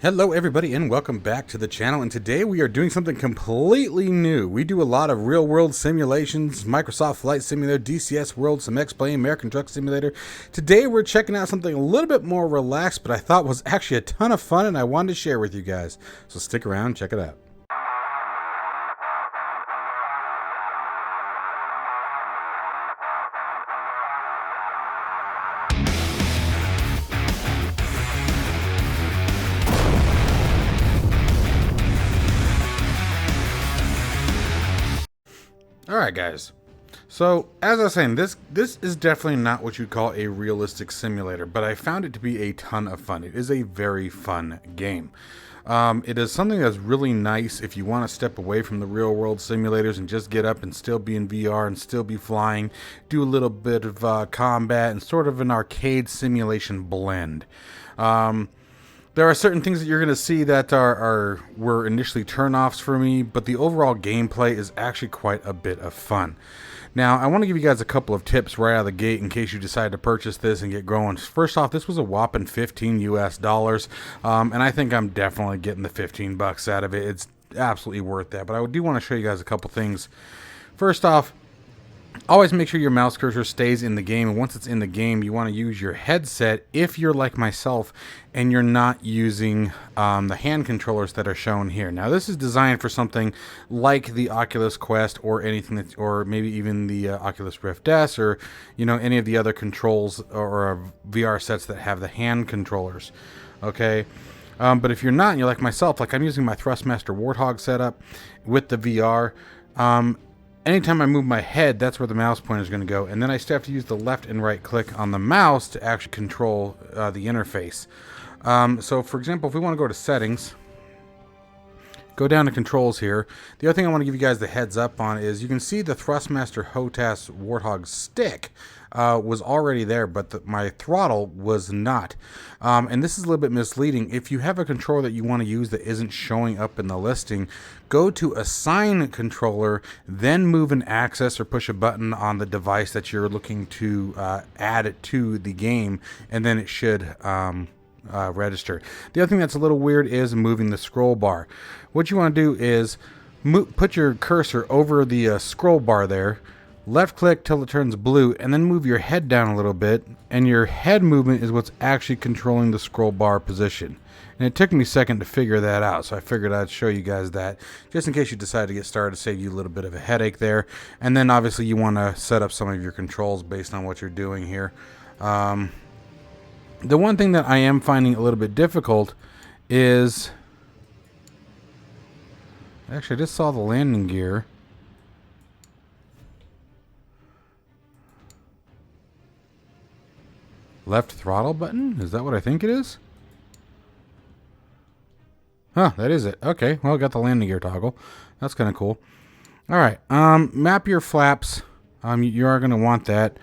Hello everybody and welcome back to the channel, and today we are doing something completely new. We do a lot of real world simulations, Microsoft Flight Simulator, DCS World, some X-Plane, American Truck Simulator. Today we're checking out something a little bit more relaxed, but I thought was actually a ton of fun and I wanted to share with you guys. So stick around and check it out. Alright guys, so as I was saying, this is definitely not what you'd call a realistic simulator, but I found it to be a ton of fun. It is a very fun game. It is something that's really nice if you want to step away from the real world simulators and just get up and still be in VR and still be flying, do a little bit of combat and sort of an arcade simulation blend. There are certain things that you're going to see that were initially turn-offs for me, but the overall gameplay is actually quite a bit of fun. Now, I want to give you guys a couple of tips right out of the gate in case you decide to purchase this and get going. First off, this was a whopping $15 US, and I think I'm definitely getting the 15 bucks out of it. It's absolutely worth that, but I do want to show you guys a couple things. First off, always make sure your mouse cursor stays in the game, and once it's in the game, you want to use your headset if you're like myself and you're not using the hand controllers that are shown here. Now, this is designed for something like the Oculus Quest or anything that, or maybe even the Oculus Rift S, or any of the other controls or VR sets that have the hand controllers. Okay. But if you're not, and you're like myself, like I'm using my Thrustmaster Warthog setup with the VR. Anytime I move my head, that's where the mouse pointer is going to go, and then I still have to use the left and right click on the mouse to actually control the interface. So, for example, if we want to go to settings, go down to controls here. The other thing I want to give you guys the heads up on is you can see the Thrustmaster HOTAS Warthog stick was already there, but my throttle was not. And this is a little bit misleading. If you have a controller that you want to use that isn't showing up in the listing, go to assign controller, then move an access or push a button on the device that you're looking to add it to the game, and then it should register. The other thing that's a little weird is moving the scroll bar. What you want to do is put your cursor over the scroll bar there, left click till it turns blue, and then move your head down a little bit, and your head movement is what's actually controlling the scroll bar position. And it took me a second to figure that out, so I figured I'd show you guys that just in case you decide to get started, to save you a little bit of a headache there. And then obviously you want to set up some of your controls based on what you're doing here. The one thing that I am finding a little bit difficult is, actually I just saw the landing gear. Left throttle button? Is that what I think it is? Huh, that is it. Okay, well, got the landing gear toggle. That's kind of cool. Alright, map your flaps. You are going to want that.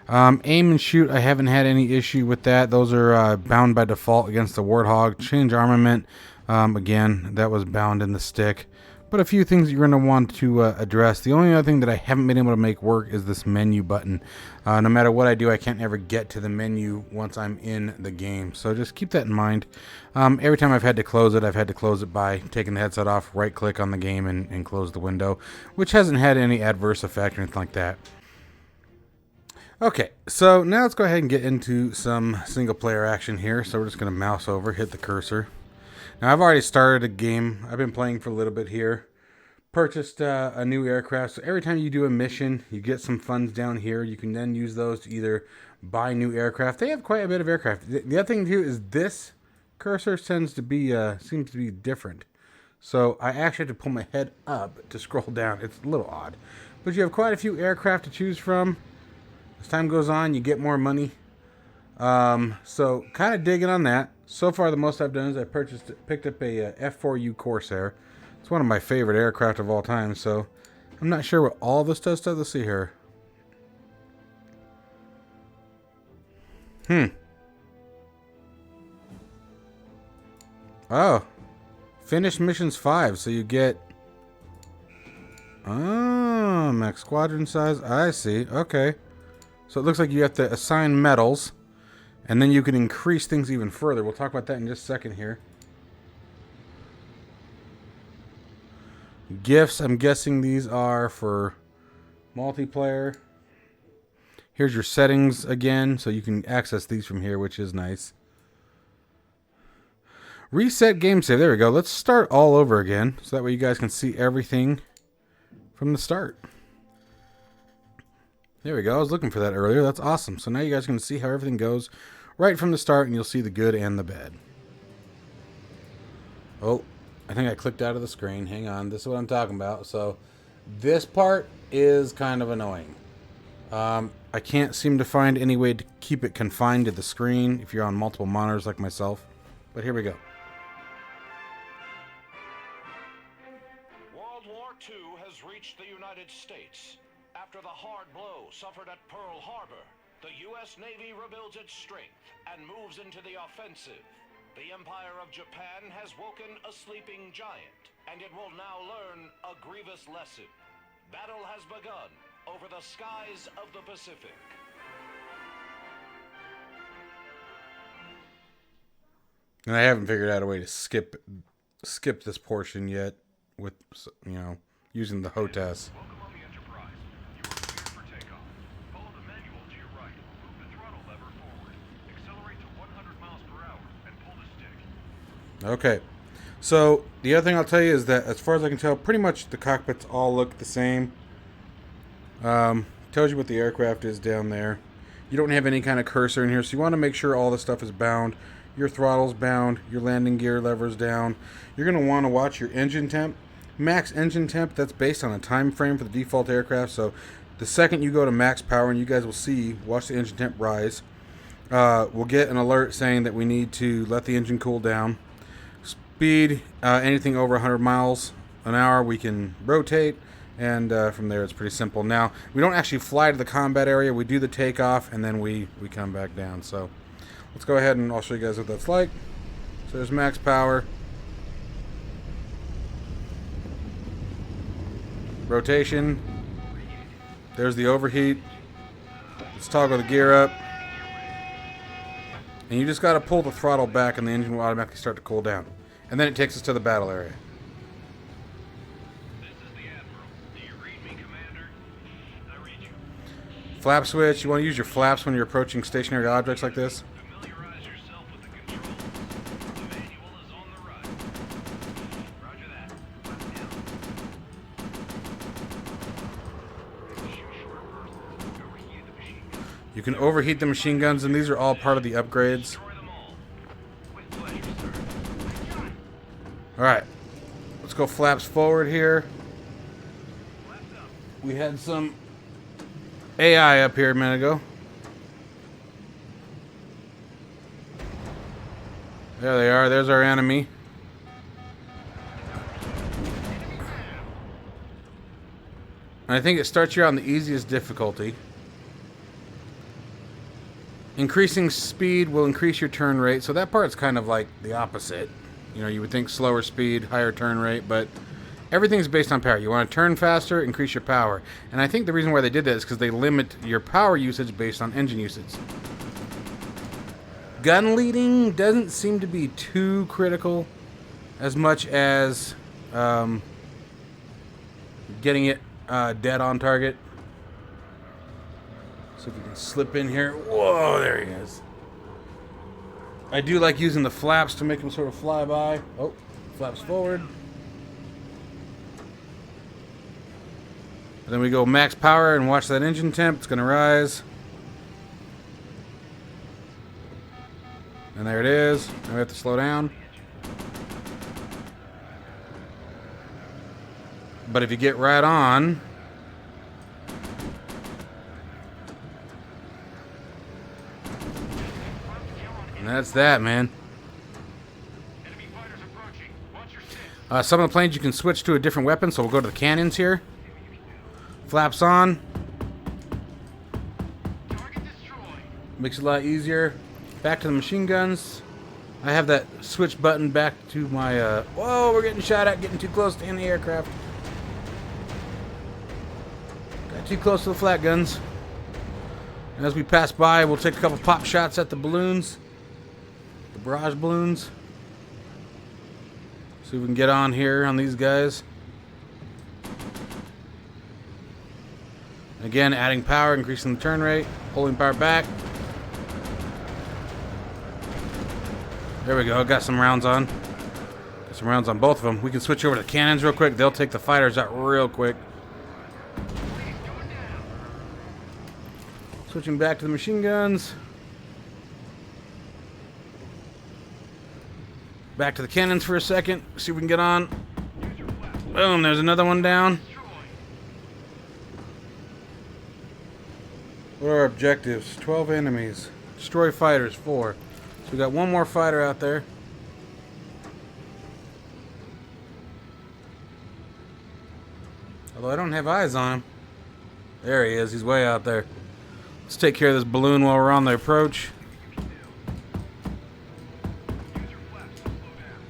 Aim and shoot, I haven't had any issue with that. Those are bound by default against the Warthog. Change armament, again, that was bound in the stick. But a few things you're going to want to address. The only other thing that I haven't been able to make work is this menu button. No matter what I do, I can't ever get to the menu once I'm in the game. So just keep that in mind. Every time I've had to close it by taking the headset off, right click on the game and close the window, which hasn't had any adverse effect or anything like that. Okay, so now let's go ahead and get into some single player action here. So we're just going to mouse over, hit the cursor. Now, I've already started a game. I've been playing for a little bit here. Purchased a new aircraft. So every time you do a mission, you get some funds down here. You can then use those to either buy new aircraft. They have quite a bit of aircraft. The other thing too is this cursor seems to be different. So I actually have to pull my head up to scroll down. It's a little odd. But you have quite a few aircraft to choose from. As time goes on, you get more money. So kind of digging on that. So far, the most I've done is I picked up a F4U Corsair. It's one of my favorite aircraft of all time, so I'm not sure what all this does. Let's see here. Oh. Finish missions 5, so you get... Oh, max squadron size. I see. Okay. So it looks like you have to assign medals. And then you can increase things even further. We'll talk about that in just a second here. GIFs, I'm guessing these are for multiplayer. Here's your settings again, so you can access these from here, which is nice. Reset game save. There we go. Let's start all over again, so that way you guys can see everything from the start. There we go. I was looking for that earlier. That's awesome. So now you guys can see how everything goes right from the start, and you'll see the good and the bad. Oh, I think I clicked out of the screen. Hang on. This is what I'm talking about. So this part is kind of annoying. I can't seem to find any way to keep it confined to the screen if you're on multiple monitors like myself. But here we go. World War II has reached the United States. After the hard blow suffered at Pearl Harbor, the U.S. Navy rebuilds its strength and moves into the offensive. The Empire of Japan has woken a sleeping giant, and it will now learn a grievous lesson. Battle has begun over the skies of the Pacific. And I haven't figured out a way to skip this portion yet with, you know, using the HOTAS. Welcome on the Enterprise. You are cleared for takeoff. Follow the manual to your right. Move the throttle lever forward. Accelerate to 100 miles per hour and pull the stick. Okay. So, the other thing I'll tell you is that, as far as I can tell, pretty much the cockpits all look the same. Tells you what the aircraft is down there. You don't have any kind of cursor in here, so you want to make sure all the stuff is bound. Your throttle's bound, your landing gear lever's down. You're going to want to watch your engine temp. Max engine temp, that's based on a time frame for the default aircraft, so the second you go to max power, and you guys will see, watch the engine temp rise, we'll get an alert saying that we need to let the engine cool down. Speed, anything over 100 miles an hour, we can rotate. And from there, it's pretty simple. Now, we don't actually fly to the combat area. We do the takeoff, and then we come back down. So, let's go ahead and I'll show you guys what that's like. So, there's max power. Rotation. There's the overheat. Let's toggle the gear up. And you just got to pull the throttle back, and the engine will automatically start to cool down. And then it takes us to the battle area. Flap switch. You want to use your flaps when you're approaching stationary objects like this. Familiarize yourself with the controls. The manual is on the right. Roger that. Left down. Shoot short bursts. Overheated the machine gun. You can overheat the machine guns, and these are all part of the upgrades. Destroy them all. With pleasure, sir. Alright. Let's go flaps forward here. Left up. We had some AI up here a minute ago. There they are. There's our enemy. And I think it starts you on the easiest difficulty. Increasing speed will increase your turn rate. So that part's kind of like the opposite. You know, you would think slower speed, higher turn rate, but everything's based on power. You want to turn faster, increase your power. And I think the reason why they did that is because they limit your power usage based on engine usage. Gun leading doesn't seem to be too critical as much as getting it dead on target. So if you can slip in here. Whoa, there he is. I do like using the flaps to make them sort of fly by. Oh, flaps forward. And then we go max power and watch that engine temp. It's going to rise. And there it is. Now we have to slow down. But if you get right on, and that's that, man. Enemy fighters approaching. Watch your six. Some of the planes you can switch to a different weapon, so we'll go to the cannons here. Flaps on. Target destroyed. Makes it a lot easier. Back to the machine guns. I have that switch button back to my, whoa, we're getting shot at, getting too close to any aircraft. Got too close to the flat guns. And as we pass by, we'll take a couple pop shots at the balloons. The barrage balloons. See if we can get on here on these guys. Again, adding power, increasing the turn rate, pulling power back. There we go. Got some rounds on. Got some rounds on both of them. We can switch over to the cannons real quick. They'll take the fighters out real quick. Switching back to the machine guns. Back to the cannons for a second. See if we can get on. Boom, there's another one down. What are our objectives? 12 enemies. Destroy fighters, 4. So we got one more fighter out there. Although I don't have eyes on him. There he is. He's way out there. Let's take care of this balloon while we're on the approach.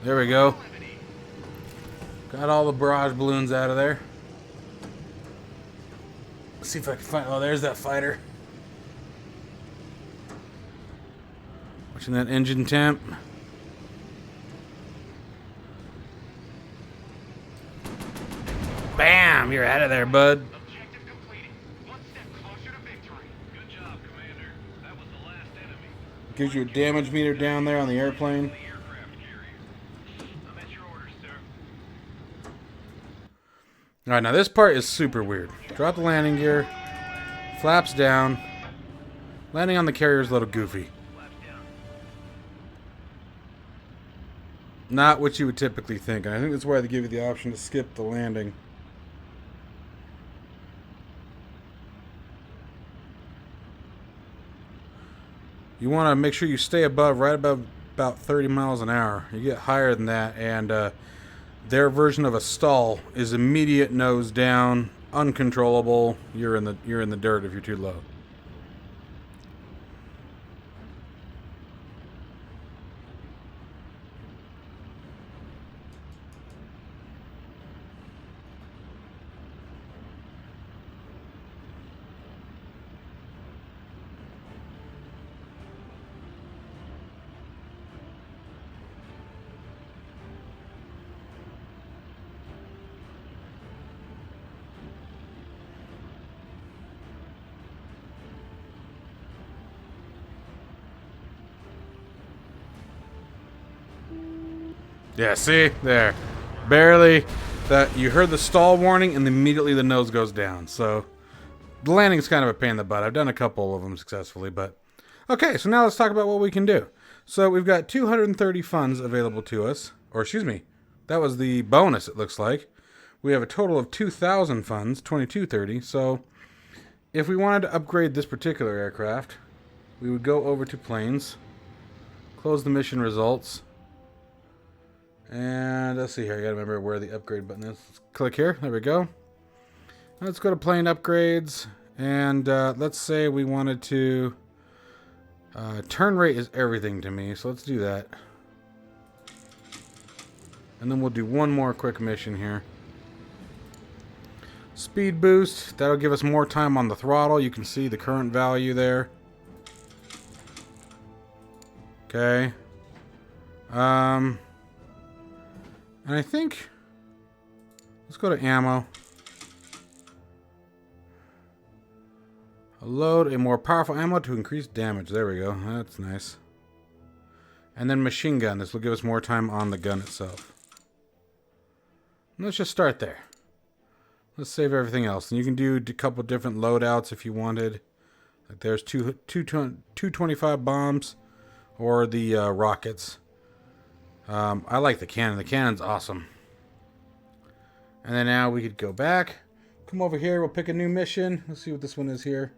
There we go. Got all the barrage balloons out of there. Let's see if I can find... Oh, there's that fighter. Watching that engine temp. Bam! You're out of there, bud. Objective completed. One step closer to victory. Good job, Commander. That was the last enemy. Gives you a damage meter down there on the airplane. The aircraft carrier. I'm at your orders, sir. Alright, now this part is super weird. Drop the landing gear. Flaps down. Landing on the carrier is a little goofy. Not what you would typically think. And I think that's why they give you the option to skip the landing. You want to make sure you stay right above about 30 miles an hour. You get higher than that, and their version of a stall is immediate nose down, uncontrollable. You're in the dirt if you're too low. Yeah, see? There. Barely. That you heard the stall warning and immediately the nose goes down. So the landing's kind of a pain in the butt. I've done a couple of them successfully, but okay, so now let's talk about what we can do. So we've got 230 funds available to us. Or excuse me, that was the bonus, it looks like. We have a total of 2,000 funds, 2230. So if we wanted to upgrade this particular aircraft, we would go over to planes, close the mission results. And let's see here. I gotta remember where the upgrade button is. Let's click here. There we go. Let's go to plane upgrades. And let's say we wanted to... turn rate is everything to me, so let's do that. And then we'll do one more quick mission here. Speed boost. That'll give us more time on the throttle. You can see the current value there. Okay. And I think, let's go to ammo. Load a more powerful ammo to increase damage. There we go. That's nice. And then machine gun. This will give us more time on the gun itself. Let's just start there. Let's save everything else. And you can do a couple different loadouts if you wanted. Like there's 225 bombs or the rockets. I like the cannon. The cannon's awesome. And then now we could go back. Come over here. We'll pick a new mission. Let's see what this one is here.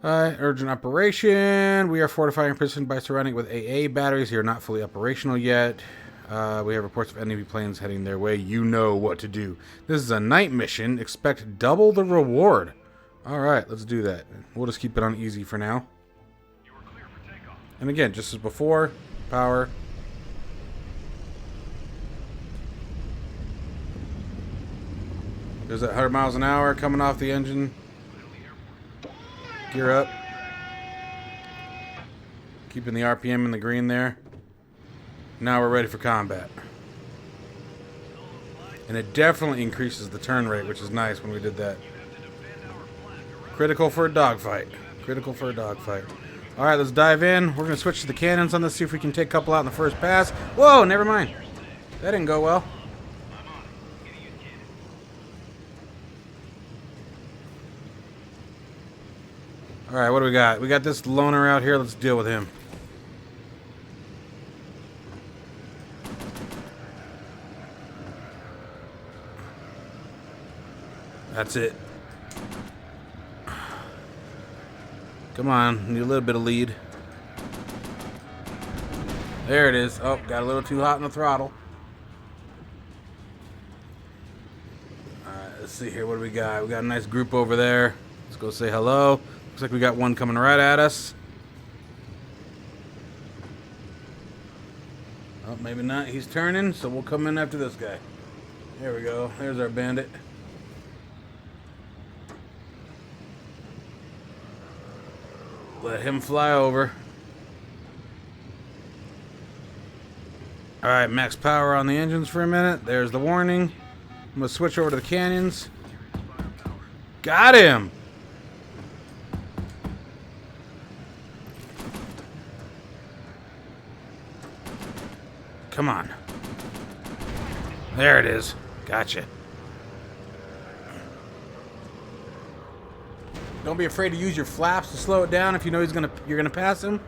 Urgent operation. We are fortifying a prison by surrounding it with AA batteries. They are not fully operational yet. We have reports of enemy planes heading their way. You know what to do. This is a night mission. Expect double the reward. Alright, let's do that. We'll just keep it on easy for now. You are clear for takeoff. And again, just as before, power. There's that 100 miles an hour coming off the engine. Gear up. Keeping the RPM in the green there. Now we're ready for combat. And it definitely increases the turn rate, which is nice when we did that. Critical for a dogfight. Critical for a dogfight. All right, let's dive in. We're going to switch to the cannons on this, see if we can take a couple out in the first pass. Whoa, never mind. That didn't go well. All right, what do we got? We got this loner out here. Let's deal with him. That's it. Come on, need a little bit of lead. There it is. Oh, got a little too hot in the throttle. Alright, let's see here. What do we got? We got a nice group over there. Let's go say hello. Looks like we got one coming right at us. Oh, maybe not. He's turning, so we'll come in after this guy. There we go. There's our bandit. Let him fly over. Alright, max power on the engines for a minute. There's the warning. I'm going to switch over to the cannons. Got him! Come on. There it is. Gotcha. Don't be afraid to use your flaps to slow it down if you know you're gonna pass him.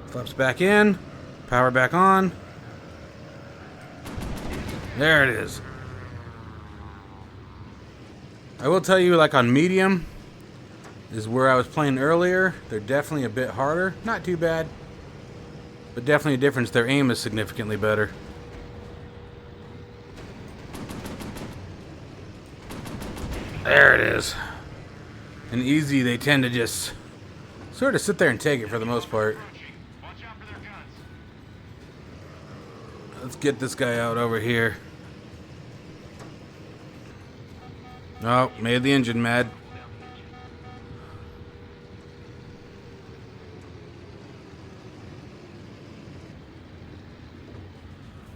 Flaps back in, power back on. There it is. I will tell you, like on medium is where I was playing earlier. They're definitely a bit harder. Not too bad, but definitely a difference. Their aim is significantly better. There it is. And easy, they tend to just sort of sit there and take it for the most part. Let's get this guy out over here. Oh, made the engine mad.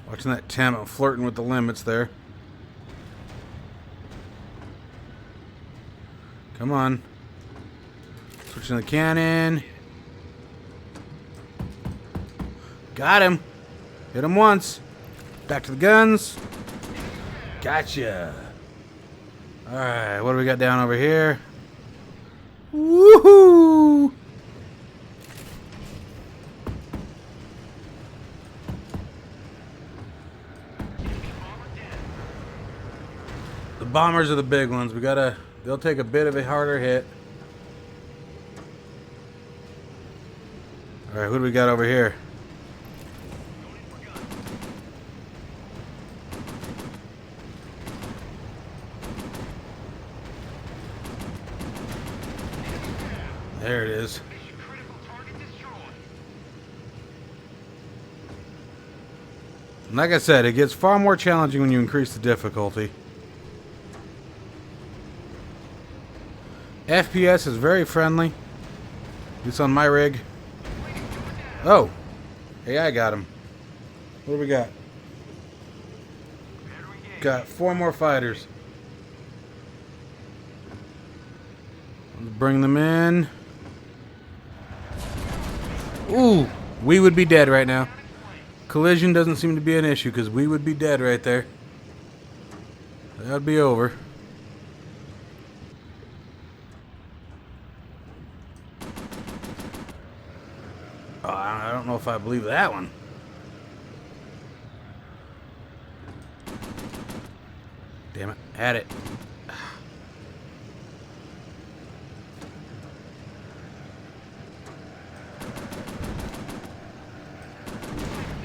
Watching that temp, I'm flirting with the limits there. Come on. Switching the cannon. Got him. Hit him once. Back to the guns. Gotcha. Alright, what do we got down over here? Woohoo! The bombers are the big ones. They'll take a bit of a harder hit. Alright, who do we got over here? There it is. And like I said, it gets far more challenging when you increase the difficulty. FPS is very friendly. At least on my rig. Oh. Hey, I got him. What do we got? Got 4 more fighters. Let's bring them in. Ooh. We would be dead right now. Collision doesn't seem to be an issue because we would be dead right there. That would be over. Oh, I don't know if I believe that one. Damn it. Had it.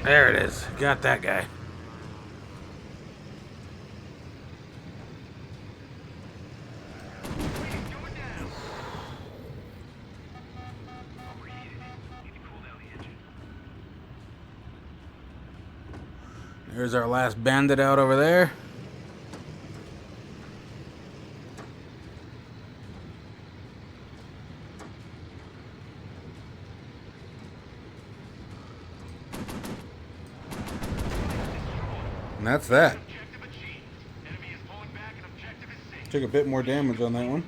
There it is. Got that guy. There's our last bandit out over there. And that's that. Took a bit more damage on that one.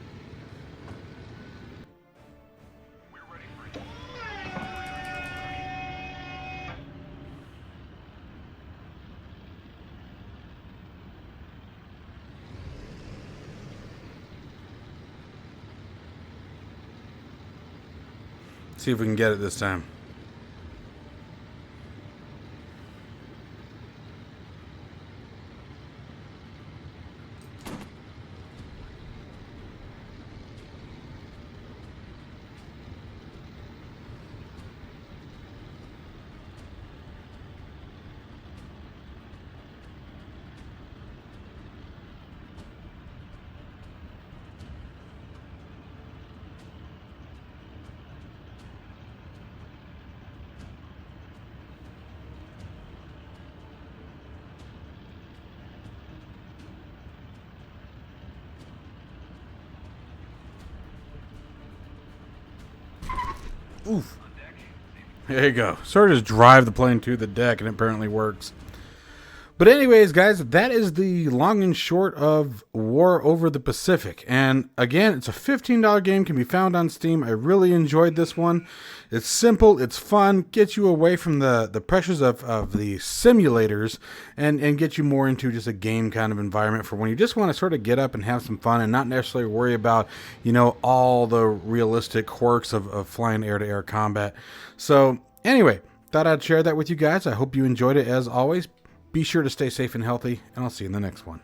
See if we can get it this time. Oof. There you go. Sort of just drive the plane to the deck, and it apparently works. But anyways, guys, that is the long and short of War Over the Pacific. And again, it's a $15 game, can be found on Steam. I really enjoyed this one. It's simple, it's fun, gets you away from the pressures of the simulators and get you more into just a game kind of environment for when you just want to sort of get up and have some fun and not necessarily worry about, you know, all the realistic quirks of flying air-to-air combat. So anyway, thought I'd share that with you guys. I hope you enjoyed it as always. Be sure to stay safe and healthy, and I'll see you in the next one.